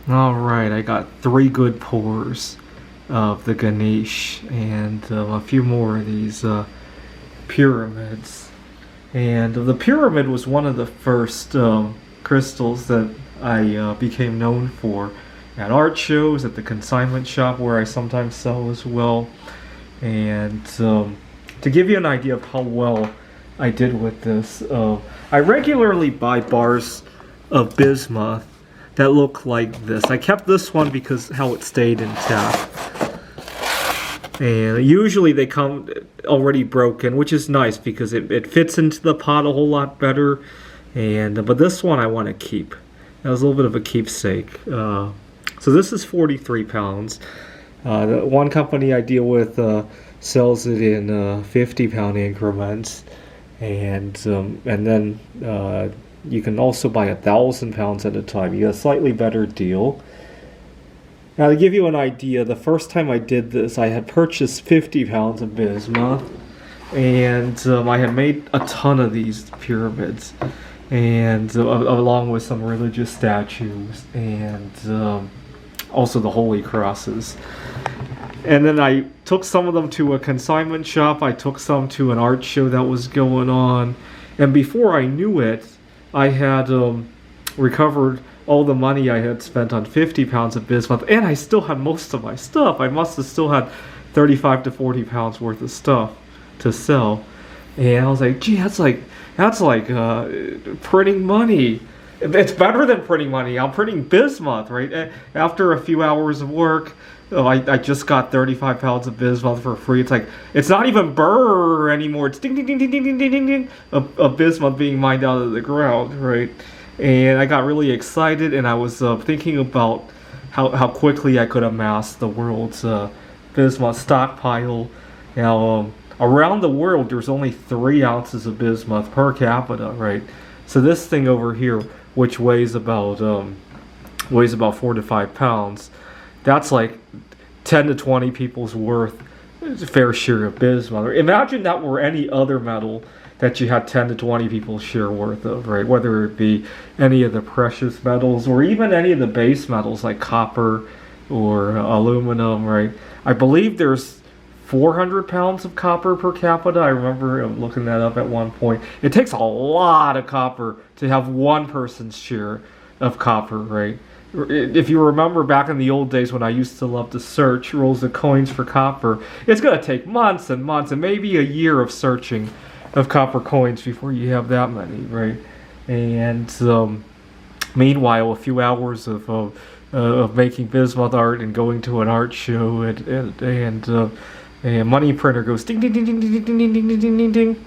Alright, I got 3 good pours of the Ganesh and a few more of these pyramids. And the pyramid was one of the first crystals that I became known for at art shows, at the consignment shop where I sometimes sell as well. And to give you an idea of how well I did with this, I regularly buy bars of bismuth that look like this. I kept this one because how it stayed intact. And usually they come already broken, which is nice because it fits into the pot a whole lot better. And but this one I want to keep. That was a little bit of a keepsake. So this is 43 pounds. The one company I deal with sells it in 50-pound increments, and then you can also buy 1,000 pounds at a time. You get a slightly better deal. Now, to give you an idea, the first time I did this, I had purchased 50 pounds of bismuth, and I had made a ton of these pyramids, and along with some religious statues, and also the holy crosses. And then I took some of them to a consignment shop. I took some to an art show that was going on, and before I knew it, I had recovered all the money I had spent on 50 pounds of bismuth, and I still had most of my stuff. I must have still had 35 to 40 pounds worth of stuff to sell. And I was like, gee, that's like printing money. It's better than printing money. I'm printing bismuth, right? After a few hours of work, I just got 35 pounds of bismuth for free. It's like, it's not even brrr anymore. It's ding, ding, ding, ding, ding, ding, ding, ding, of bismuth being mined out of the ground, right? And I got really excited, and I was thinking about how quickly I could amass the world's bismuth stockpile. Now, around the world, there's only 3 ounces of bismuth per capita, right? So this thing over here, which weighs about 4 to 5 pounds, that's like 10 to 20 people's worth, fair share of bismuth. Imagine that were any other metal that you had 10 to 20 people's share worth of, right? Whether it be any of the precious metals or even any of the base metals like copper or aluminum, right? I believe there's 400 pounds of copper per capita. I remember looking that up at one point. It takes a lot of copper to have one person's share of copper, right? If you remember back in the old days when I used to love to search rolls of coins for copper, it's going to take months and months and maybe a year of searching of copper coins before you have that many, right? And meanwhile, a few hours of making bismuth art and going to an art show and a money printer goes ding ding ding ding ding ding ding ding ding ding ding.